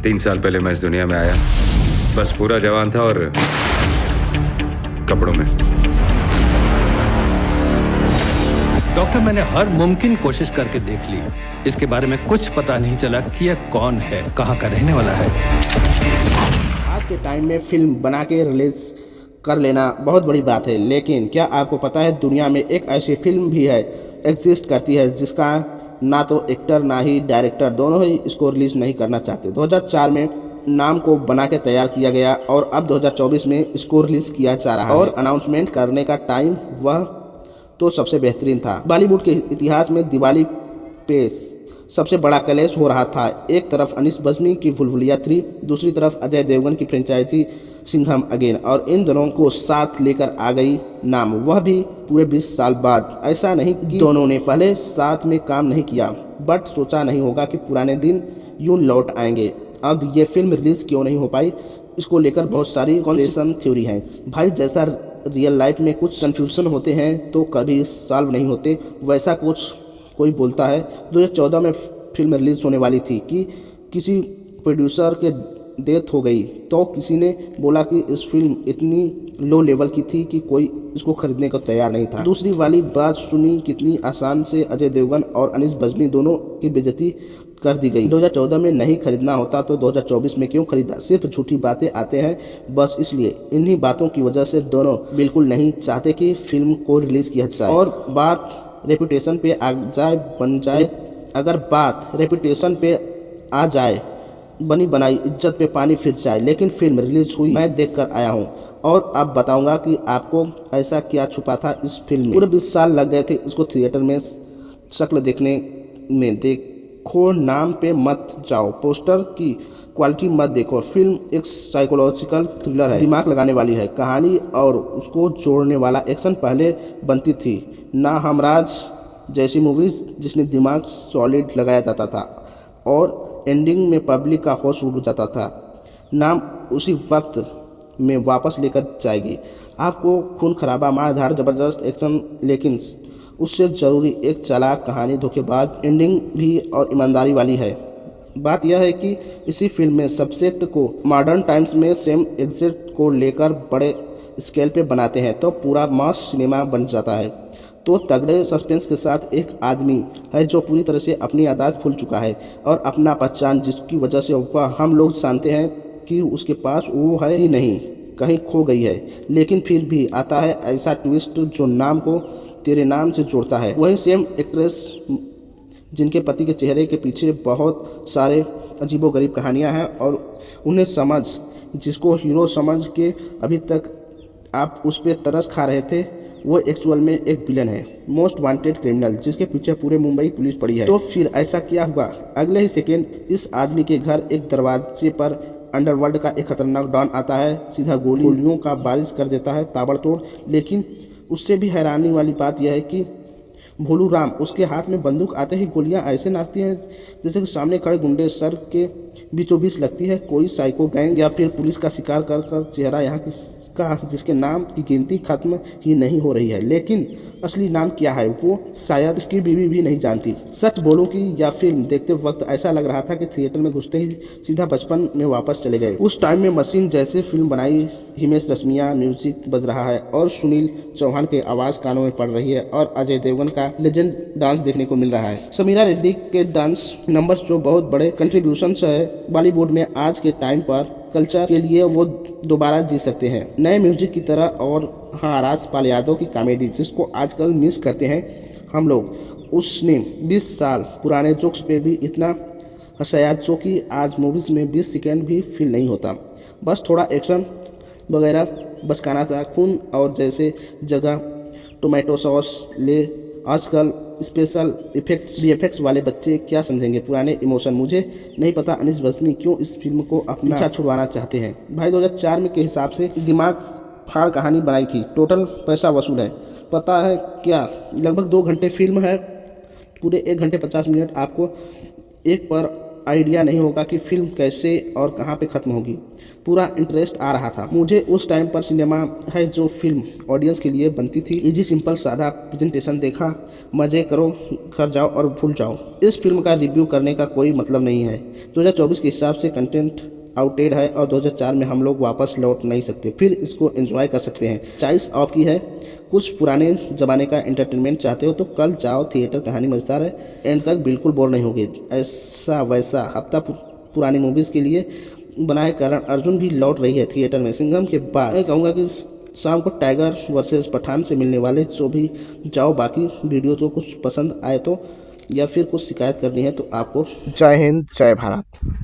3 साल पहले मैं इस दुनिया में आया, बस पूरा जवान था और कपड़ों में। डॉक्टर, मैंने हर मुमकिन कोशिश करके देख ली। इसके बारे में कुछ पता नहीं चला कि यह कौन है, कहाँ का रहने वाला है। आज के टाइम में फिल्म बना के रिलीज कर लेना बहुत बड़ी बात है, लेकिन क्या आपको पता है दुनिया में एक ऐसी फिल्म भी है, एग्जिस्ट करती है, जिसका ना तो एक्टर ना ही डायरेक्टर दोनों ही इसको रिलीज नहीं करना चाहते। 2004 में नाम को बना के तैयार किया गया और अब 2024 में इसको रिलीज किया जा रहा है और अनाउंसमेंट करने का टाइम वह तो सबसे बेहतरीन था। बॉलीवुड के इतिहास में दिवाली पे सबसे बड़ा क्लैश हो रहा था। एक तरफ अनीस बज्मी की भूल-भुलैया 3, दूसरी तरफ अजय देवगन की फ्रेंचाइजी सिंघम अगेन, और इन दोनों को साथ लेकर आ गई नाम, वह भी पूरे 20 साल बाद। ऐसा नहीं कि दोनों ने पहले साथ में काम नहीं किया, बट सोचा नहीं होगा कि पुराने दिन यूं लौट आएंगे। अब ये फिल्म रिलीज क्यों नहीं हो पाई, इसको लेकर बहुत सारी कॉन्स्पिरेशन थ्योरी हैं। भाई, जैसा रियल लाइफ में कुछ कन्फ्यूजन होते हैं तो कभी सॉल्व नहीं होते, वैसा कुछ कोई बोलता है। 2014 में फिल्म रिलीज होने वाली थी कि किसी प्रोड्यूसर के डेथ हो गई, तो किसी ने बोला कि इस फिल्म इतनी लो लेवल की थी कि कोई इसको खरीदने को तैयार नहीं था। दूसरी वाली बात सुनी कितनी आसान से अजय देवगन और अनीस बज्मी दोनों की बेइज्जती कर दी गई। 2014 में नहीं खरीदना होता तो 2024 में क्यों खरीदा? सिर्फ झूठी बातें आते हैं बस, इसलिए इन्हीं बातों की वजह से दोनों बिल्कुल नहीं चाहते कि फिल्म को रिलीज किया जाए। और बात रेपुटेशन पे आ जाए बन जाए, अगर बात रेपुटेशन पे आ जाए, बनी बनाई इज्जत पे पानी फिर जाए। लेकिन फिल्म रिलीज हुई, मैं देख कर आया हूँ और अब बताऊंगा कि आपको ऐसा क्या छुपा था इस फिल्म में। पूरे 20 साल लग गए थे इसको थिएटर में शक्ल देखने में। देखो नाम पे मत जाओ, पोस्टर की क्वालिटी मत देखो। फिल्म एक साइकोलॉजिकल थ्रिलर है, दिमाग लगाने वाली है कहानी और उसको जोड़ने वाला एक्शन पहले बनती थी ना हमराज जैसी मूवीज जिसने दिमाग सॉलिड लगाया जाता था और एंडिंग में पब्लिक का होश उड़ जाता था। नाम उसी वक्त में वापस लेकर जाएगी आपको। खून खराबा, मारधाड़, जबरदस्त एक्शन, लेकिन उससे ज़रूरी एक चालाक कहानी, धोखेबाज एंडिंग भी और ईमानदारी वाली है। बात यह है कि इसी फिल्म में सब्जेक्ट को मॉडर्न टाइम्स में सेम एग्जेक्ट को लेकर बड़े स्केल पे बनाते हैं तो पूरा मास सिनेमा बन जाता है। तो तगड़े सस्पेंस के साथ एक आदमी है जो पूरी तरह से अपनी आदत भूल चुका है और अपना पहचान, जिसकी वजह से हम लोग जानते हैं कि उसके पास वो है ही नहीं, कहीं खो गई है। लेकिन फिर भी आता है ऐसा ट्विस्ट जो नाम को तेरे नाम से जोड़ता है। वही सेम एक्ट्रेस जिनके पति के चेहरे के पीछे बहुत सारे अजीबोगरीब कहानियां हैं और उन्हें समझ, जिसको हीरो समझ के अभी तक आप उस पर तरस खा रहे थे, वो एक्चुअल में एक विलन है, मोस्ट वांटेड क्रिमिनल, जिसके पीछे पूरे मुंबई पुलिस पड़ी है। तो फिर ऐसा क्या हुआ? अगले ही सेकेंड इस आदमी के घर एक दरवाजे पर अंडरवर्ल्ड का एक खतरनाक डॉन आता है, सीधा गोलियों का बारिश कर देता है ताबड़तोड़। लेकिन उससे भी हैरानी वाली बात यह है कि भोलू राम, उसके हाथ में बंदूक आते ही गोलियां ऐसे नाचती हैं जैसे कि सामने खड़े गुंडे सर के बीचों बीच लगती है कोई साइको गैंग या फिर पुलिस का शिकार कर चेहरा यहाँ का, जिसके नाम की गिनती खत्म ही नहीं हो रही है। लेकिन असली नाम क्या है वो शायद उसकी बीवी भी नहीं जानती। सच बोलूं कि यह फिल्म देखते वक्त ऐसा लग रहा था कि थिएटर में घुसते ही सीधा बचपन में वापस चले गए। उस टाइम में मशीन जैसे फिल्म बनाई, हिमेश रेशमिया म्यूजिक बज रहा है और सुनील चौहान की आवाज़ कानों में पड़ रही है और अजय देवगन का लेजेंड डांस देखने को मिल रहा है। समीरा रेड्डी के डांस नंबर्स जो बहुत बड़े कंट्रीब्यूशन है बॉलीवुड में आज के टाइम पर कल्चर के लिए, वो दोबारा जी सकते हैं नए म्यूजिक की तरह। और हाँ, राजपाल यादव की कॉमेडी जिसको आजकल मिस करते हैं हम लोग, उसने 20 साल पुराने जोक्स पे भी इतना हंसाया जो कि आज मूवीज़ में 20 सेकेंड भी फील नहीं होता। बस थोड़ा एक्शन वगैरह बचकाना था, खून और जैसे जगह टोमेटो सॉस ले। आजकल स्पेशल इफेक्ट्स वीएफएक्स वाले बच्चे क्या समझेंगे पुराने इमोशन? मुझे नहीं पता अनीस बज्मी क्यों इस फिल्म को अपना पीछा छुड़वाना चाहते हैं। भाई 2004 में के हिसाब से दिमाग फाड़ कहानी बनाई थी, टोटल पैसा वसूल है। पता है क्या, लगभग 2 घंटे फिल्म है, पूरे 1 घंटे 50 मिनट आपको एक पर आइडिया नहीं होगा कि फिल्म कैसे और कहाँ पे ख़त्म होगी। पूरा इंटरेस्ट आ रहा था मुझे। उस टाइम पर सिनेमा है जो फिल्म ऑडियंस के लिए बनती थी। इजी सिंपल सादा प्रेजेंटेशन देखा, मज़े करो, घर जाओ और भूल जाओ। इस फिल्म का रिव्यू करने का कोई मतलब नहीं है। 2024 के हिसाब से कंटेंट आउटडेटेड है और 2004 में हम लोग वापस लौट नहीं सकते, फिर इसको एंजॉय कर सकते हैं। चॉइस आपकी है। कुछ पुराने ज़माने का एंटरटेनमेंट चाहते हो तो कल जाओ थिएटर। कहानी मज़ेदार है, एंड तक बिल्कुल बोर नहीं होगे। ऐसा वैसा हफ्ता पुरानी मूवीज़ के लिए बना है। करण अर्जुन भी लौट रही है थिएटर में सिंघम के बाद। मैं कहूँगा कि शाम को टाइगर वर्सेस पठान से मिलने वाले जो भी जाओ। बाकी वीडियो तो कुछ पसंद आए तो या फिर कुछ शिकायत करनी है तो आपको। जय हिंद, जय भारत।